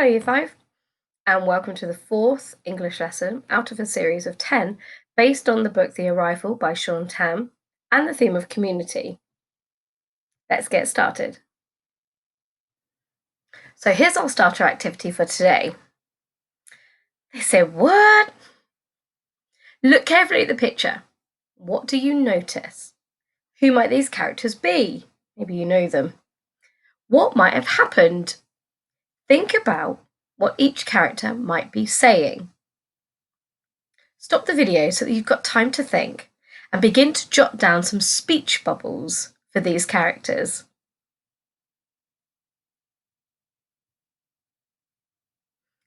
Hello, Year 5, and welcome to the fourth English lesson out of a series of 10 based on the book The Arrival by Shaun Tam and the theme of community. Let's get started. So here's our starter activity for today. They said, what? Look carefully at the picture. What do you notice? Who might these characters be? Maybe you know them. What might have happened? Think about what each character might be saying. Stop the video so that you've got time to think and begin to jot down some speech bubbles for these characters.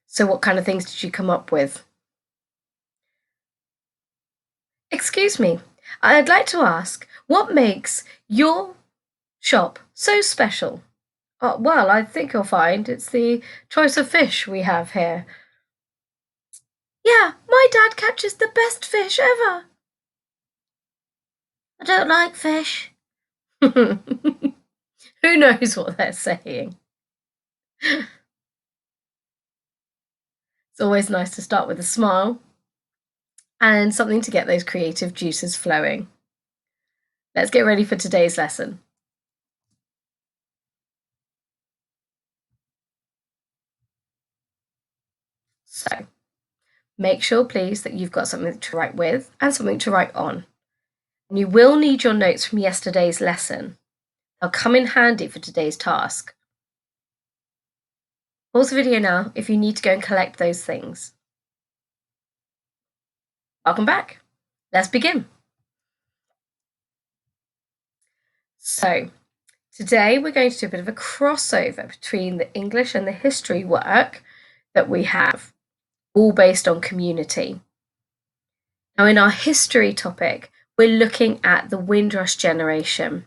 So what kind of things did you come up with? Excuse me, I'd like to ask, what makes your shop so special? Well, I think you'll find it's the choice of fish we have here. Yeah, my dad catches the best fish ever. I don't like fish. Who knows what they're saying? It's always nice to start with a smile and something to get those creative juices flowing. Let's get ready for today's lesson. So, make sure, please, that you've got something to write with and something to write on. And you will need your notes from yesterday's lesson. They'll come in handy for today's task. Pause the video now if you need to go and collect those things. Welcome back. Let's begin. So, today we're going to do a bit of a crossover between the English and the history work that we have, all based on community. Now, in our history topic, we're looking at the Windrush generation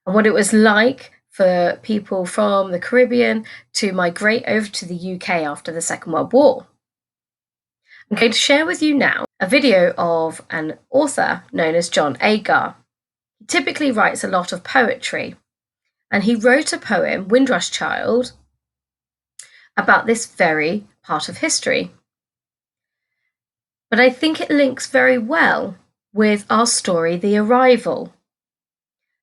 and what it was like for people from the Caribbean to migrate over to the UK after the Second World War. I'm going to share with you now a video of an author known as John Agar. He typically writes a lot of poetry, and he wrote a poem, Windrush Child, about this very part of history. But I think it links very well with our story, The Arrival,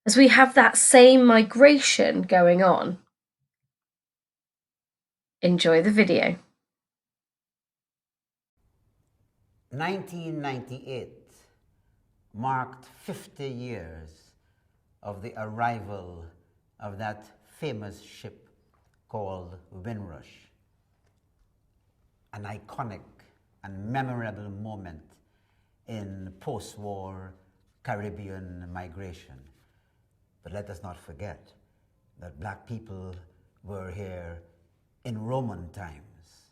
as we have that same migration going on. Enjoy the video. 1998 marked 50 years of the arrival of that famous ship called Windrush, an iconic and memorable moment in post-war Caribbean migration. But let us not forget that black people were here in Roman times,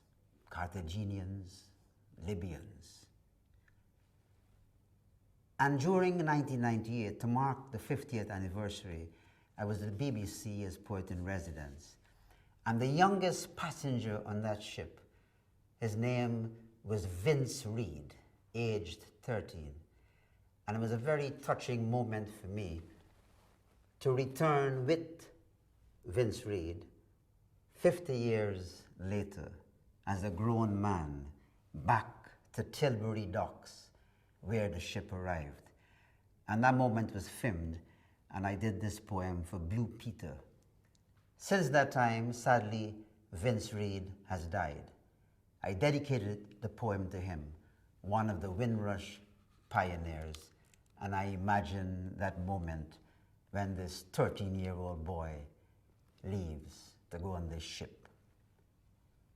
Carthaginians, Libyans. And during 1998, to mark the 50th anniversary, I was at the BBC as poet in residence. And the youngest passenger on that ship, his name was Vince Reid, aged 13. And it was a very touching moment for me to return with Vince Reid 50 years later as a grown man back to Tilbury Docks, where the ship arrived. And that moment was filmed, and I did this poem for Blue Peter. Since that time, sadly, Vince Reid has died. I dedicated the poem to him, one of the Windrush pioneers, and I imagine that moment when this 13-year-old boy leaves to go on this ship.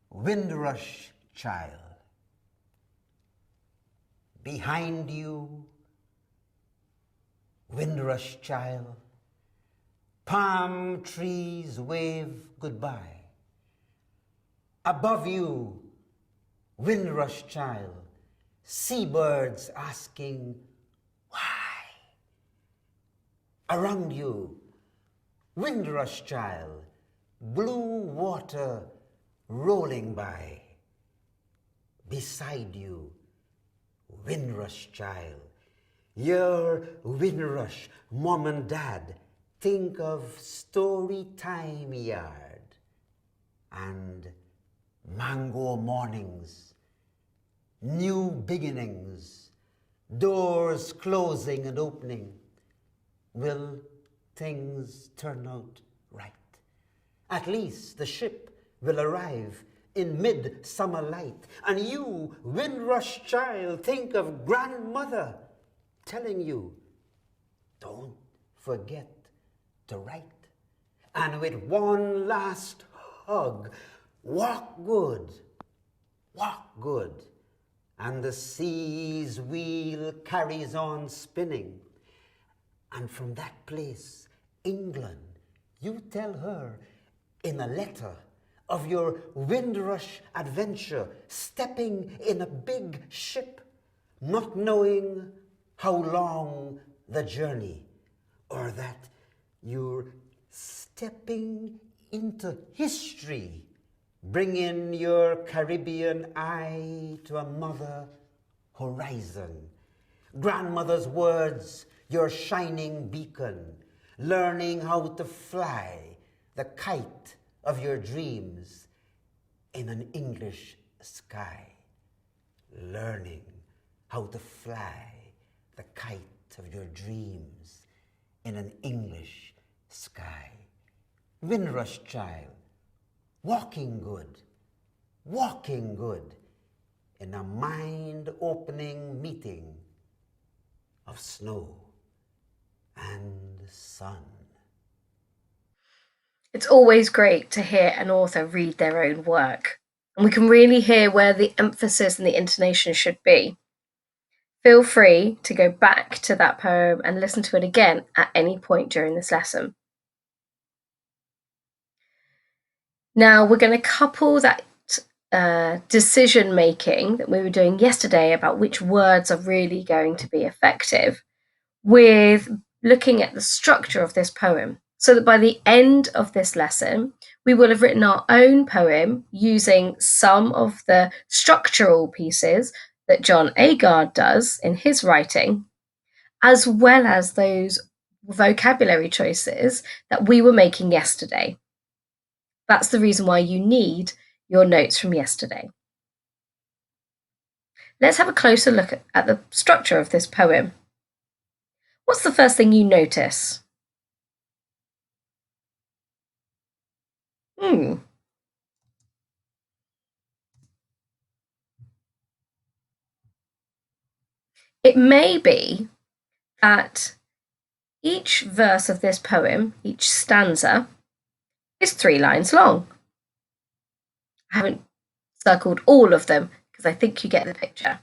Windrush child, behind you, Windrush child, palm trees wave goodbye. Above you, Windrush child, seabirds asking why. Around you, Windrush child, blue water rolling by. Beside you, Windrush child, your Windrush mom and dad think of story time yard. and mango mornings, new beginnings, doors closing and opening. Will things turn out right? At least the ship will arrive in midsummer light, and you, Windrush child, think of grandmother telling you, don't forget to write. And with one last hug, walk good, and the sea's wheel carries on spinning. And from that place, England, you tell her in a letter of your Windrush adventure, stepping in a big ship, not knowing how long the journey, or that you're stepping into history, bringing your Caribbean eye to another horizon. Grandmother's words, your shining beacon, learning how to fly the kite of your dreams in an English sky. Learning how to fly the kite of your dreams in an English sky. Windrush child, walking good in a mind-opening meeting of snow and sun. It's always great to hear an author read their own work, and we can really hear where the emphasis and the intonation should be. Feel free to go back to that poem and listen to it again at any point during this lesson. Now we're going to couple that decision making that we were doing yesterday about which words are really going to be effective with looking at the structure of this poem, so that by the end of this lesson, we will have written our own poem using some of the structural pieces that John Agard does in his writing, as well as those vocabulary choices that we were making yesterday. That's the reason why you need your notes from yesterday. Let's have a closer look at the structure of this poem. What's the first thing you notice? It may be that each verse of this poem, each stanza, is 3 lines long. I haven't circled all of them because I think you get the picture.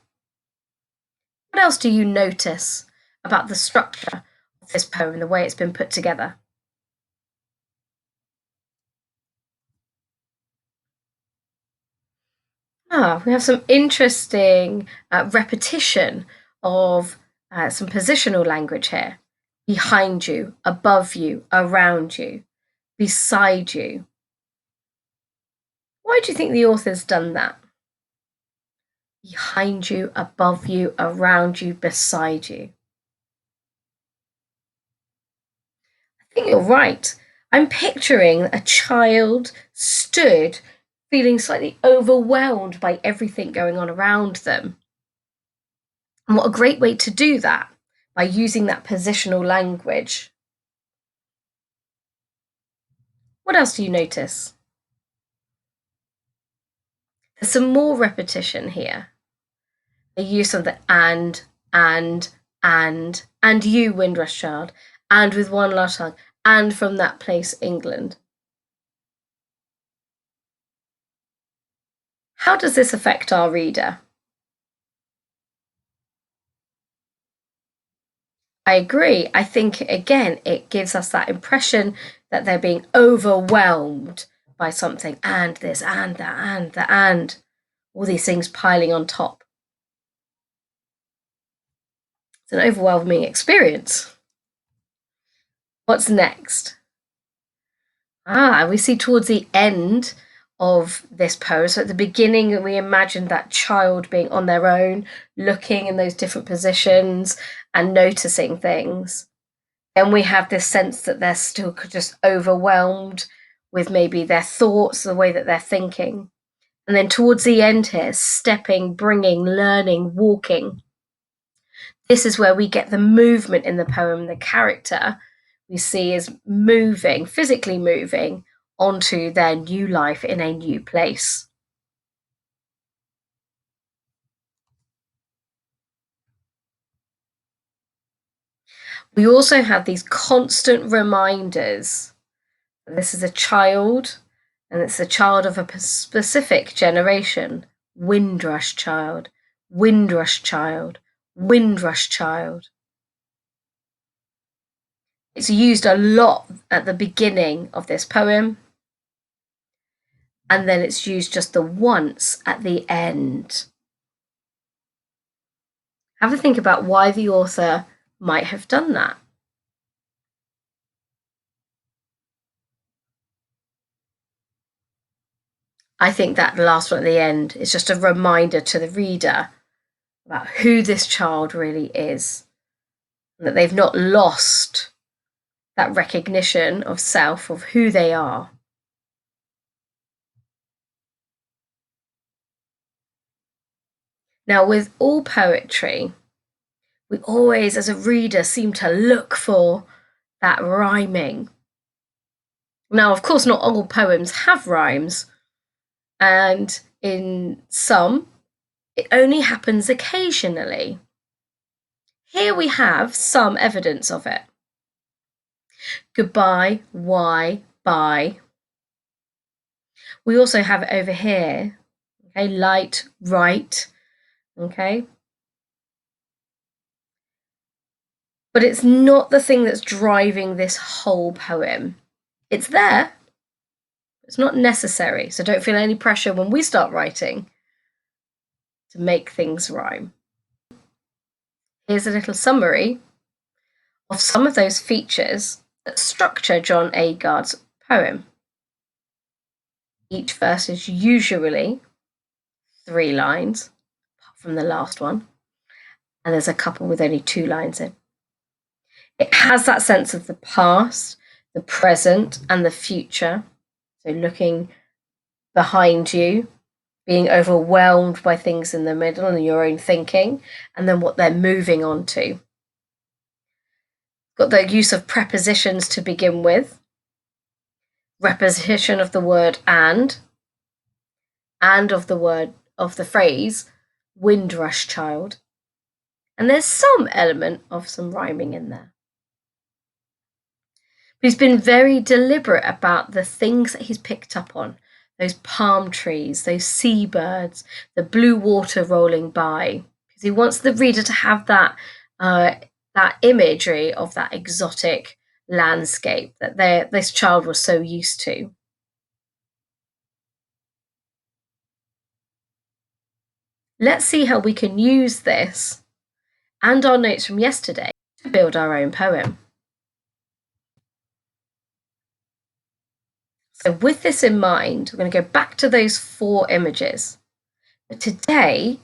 What else do you notice about the structure of this poem and the way it's been put together? We have some interesting repetition of some positional language here. Behind you, above you, around you, beside you. Why do you think the author's done that? Behind you, above you, around you, beside you. I think you're right. I'm picturing a child stood feeling slightly overwhelmed by everything going on around them. And what a great way to do that, by using that positional language. What else do you notice? There's some more repetition here. The use of the and you, Windrush child, and with one last hug, and from that place, England. How does this affect our reader? I agree. I think, again, it gives us that impression that they're being overwhelmed by something, and this, and that, and the, and all these things piling on top. It's an overwhelming experience. What's next? We see towards the end of this poem. So at the beginning, we imagined that child being on their own, looking in those different positions and noticing things. Then we have this sense that they're still just overwhelmed with maybe their thoughts, the way that they're thinking. And then towards the end here, stepping, bringing, learning, walking. This is where we get the movement in the poem. The character we see is moving, physically moving onto their new life in a new place. We also have these constant reminders. This is a child, and it's a child of a specific generation. Windrush child, Windrush child, Windrush child. It's used a lot at the beginning of this poem, and then it's used just the once at the end. Have a think about why the author might have done that. I think that last one at the end is just a reminder to the reader about who this child really is, and that they've not lost that recognition of self, of who they are. Now, with all poetry, we always, as a reader, seem to look for that rhyming. Now, of course, not all poems have rhymes, and in some, it only happens occasionally. Here we have some evidence of it. Goodbye, why, bye. We also have it over here, okay, light, right, okay. But it's not the thing that's driving this whole poem. It's there. It's not necessary, so don't feel any pressure when we start writing to make things rhyme. Here's a little summary of some of those features that structure John Agard's poem. Each verse is usually 3 lines, apart from the last one, and there's a couple with only 2 lines in. It has that sense of the past, the present, and the future. So looking behind you, being overwhelmed by things in the middle and your own thinking, and then what they're moving on to. Got the use of prepositions to begin with, repetition of the word and of the phrase Windrush child. And there's some element of some rhyming in there. But he's been very deliberate about the things that he's picked up on. Those palm trees, those seabirds, the blue water rolling by. Because he wants the reader to have that imagery of that exotic landscape that this child was so used to. Let's see how we can use this and our notes from yesterday to build our own poem. So with this in mind, we're going to go back to those 4 images. But today,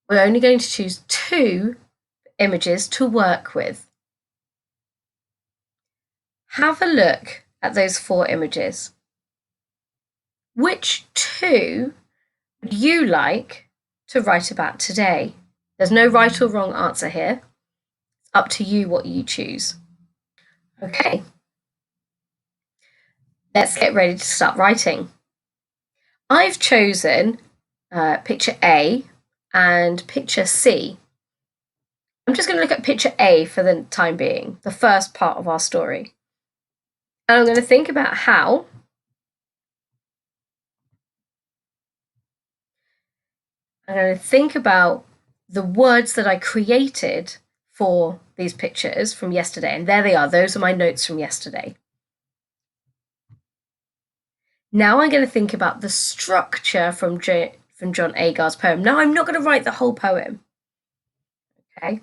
we're only going to choose 2 images to work with. Have a look at those 4 images. Which 2 would you like to write about today? There's no right or wrong answer here. It's up to you what you choose. Okay. Let's get ready to start writing. I've chosen picture A and picture C. I'm just going to look at picture A for the time being, the first part of our story. And I'm going to think about how I'm going to think about the words that I created for these pictures from yesterday. And there they are. Those are my notes from yesterday. Now I'm going to think about the structure from John Agard's poem. Now I'm not going to write the whole poem. Okay.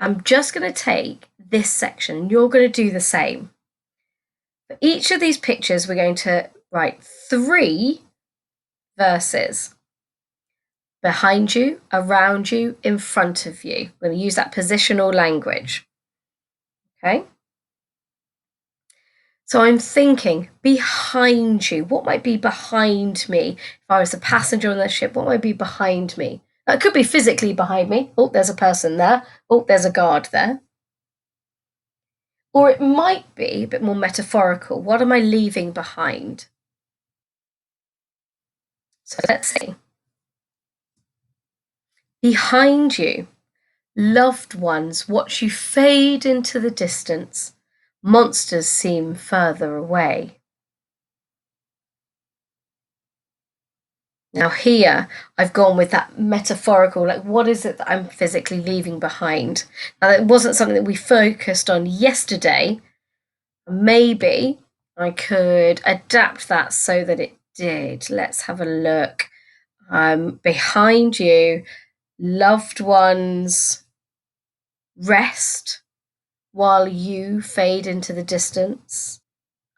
I'm just going to take this section. You're going to do the same. For each of these pictures, we're going to write 3 verses. Behind you, around you, in front of you. We're going to use that positional language. Okay. So I'm thinking behind you. What might be behind me? If I was a passenger on the ship, what might be behind me? That could be physically behind me. Oh, there's a person there. Oh, there's a guard there. Or it might be a bit more metaphorical. What am I leaving behind? So let's see. Behind you, loved ones watch you fade into the distance. Monsters seem further away. Now here, I've gone with that metaphorical, like what is it that I'm physically leaving behind? Now it wasn't something that we focused on yesterday. Maybe I could adapt that so that it did. Let's have a look. Behind you, loved ones rest while you fade into the distance.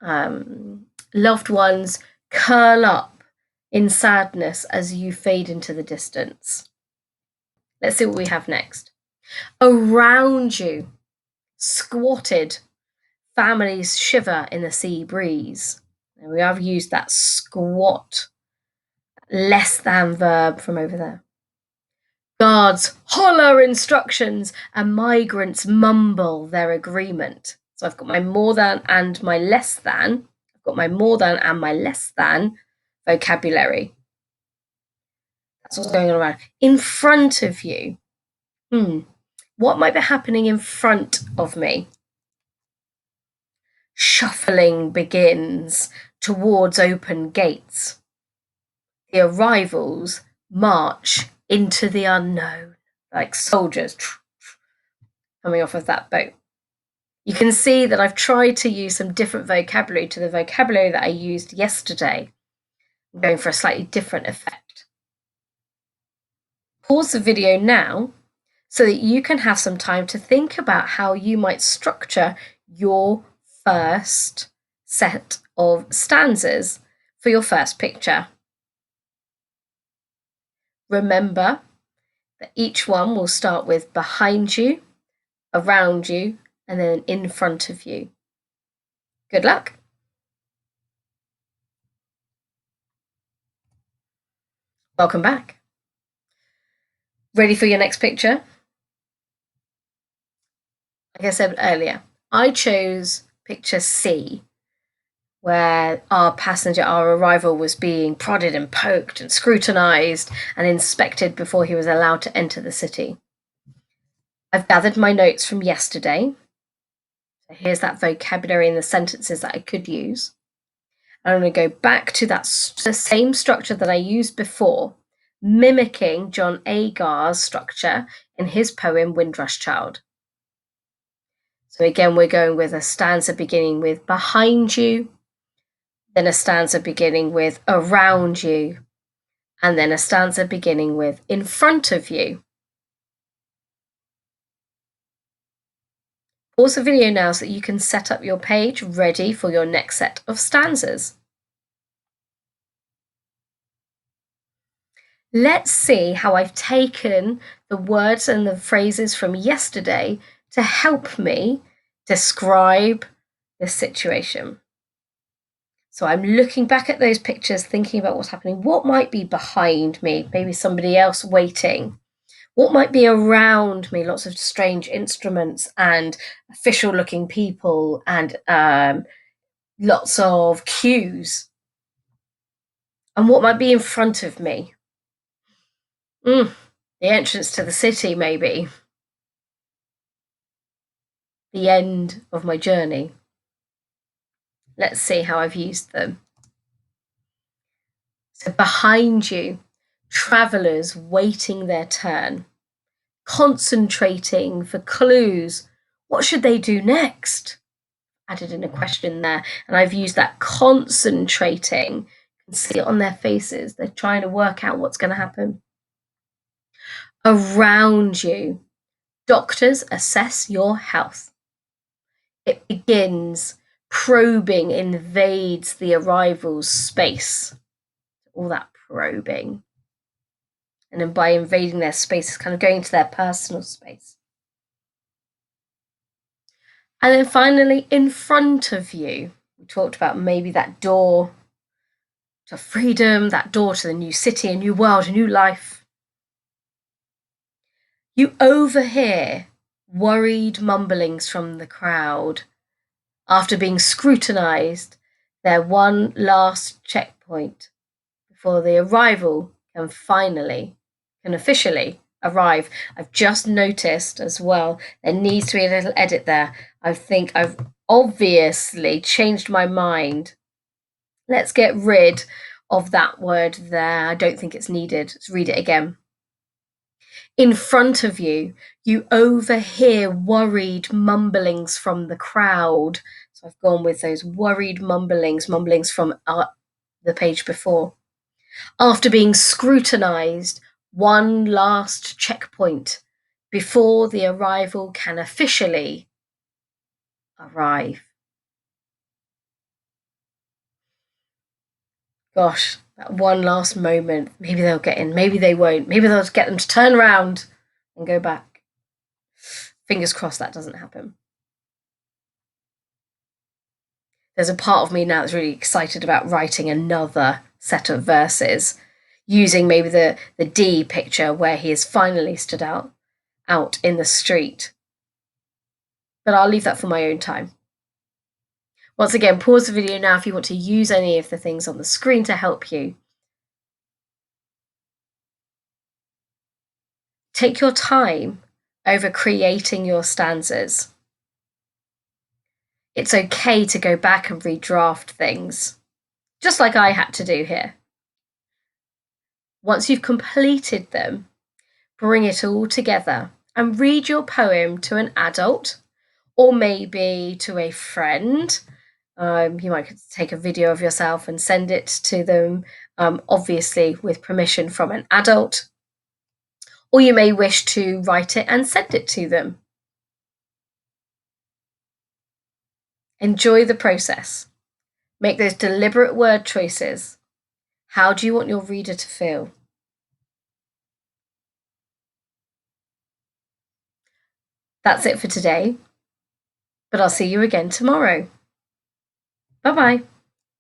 Loved ones curl up in sadness as you fade into the distance. Let's see what we have next. Around you, squatted, families shiver in the sea breeze. And we have used that squat, less than verb from over there. Guards holler instructions and migrants mumble their agreement. So I've got my more than and my less than. I've got my more than and my less than vocabulary. That's what's going on around. In front of you. What might be happening in front of me? Shuffling begins towards open gates. The arrivals march into the unknown, like soldiers coming off of that boat. You can see that I've tried to use some different vocabulary to the vocabulary that I used yesterday. I'm going for a slightly different effect. Pause the video now so that you can have some time to think about how you might structure your first set of stanzas for your first picture. Remember that each one will start with behind you, around you, and then in front of you. Good luck. Welcome back. Ready for your next picture? Like I said earlier, I chose picture C, where our arrival, was being prodded and poked and scrutinized and inspected before he was allowed to enter the city. I've gathered my notes from yesterday. So here's that vocabulary and the sentences that I could use. I'm going to go back to the same structure that I used before, mimicking John Agar's structure in his poem Windrush Child. So again, we're going with a stanza beginning with behind you, then a stanza beginning with around you, and then a stanza beginning with in front of you. Pause the video now so that you can set up your page ready for your next set of stanzas. Let's see how I've taken the words and the phrases from yesterday to help me describe this situation. So I'm looking back at those pictures, thinking about what's happening. What might be behind me? Maybe somebody else waiting. What might be around me? Lots of strange instruments and official-looking people and lots of cues. And what might be in front of me? The entrance to the city, maybe. The end of my journey. Let's see how I've used them. So behind you, travellers waiting their turn, concentrating for clues. What should they do next? Added in a question there, and I've used that concentrating. You can see it on their faces. They're trying to work out what's going to happen. Around you, doctors assess your health. It begins. Probing invades the arrival's space. All that probing. And then by invading their space, it's kind of going into their personal space. And then finally, in front of you, We talked about maybe that door to freedom, that door to the new city, a new world, a new life. You overhear worried mumblings from the crowd after being scrutinized, their one last checkpoint before the arrival can officially arrive. I've just noticed as well, there needs to be a little edit there. I think I've obviously changed my mind. Let's get rid of that word there. I don't think it's needed. Let's read it again. In front of you, you overhear worried mumblings from the crowd. So I've gone with those worried mumblings from the page before. After being scrutinized, one last checkpoint before the arrival can officially arrive. Gosh, that one last moment. Maybe they'll get in, maybe they won't. Maybe they'll get them to turn around and go back. Fingers crossed that doesn't happen. There's a part of me now that's really excited about writing another set of verses using maybe the D picture where he has finally stood out in the street. But I'll leave that for my own time. Once again, pause the video now if you want to use any of the things on the screen to help you. Take your time over creating your stanzas. It's okay to go back and redraft things, just like I had to do here. Once you've completed them, bring it all together and read your poem to an adult or maybe to a friend. You might take a video of yourself and send it to them, obviously with permission from an adult. Or you may wish to write it and send it to them. Enjoy the process. Make those deliberate word choices. How do you want your reader to feel? That's it for today, but I'll see you again tomorrow. Bye-bye.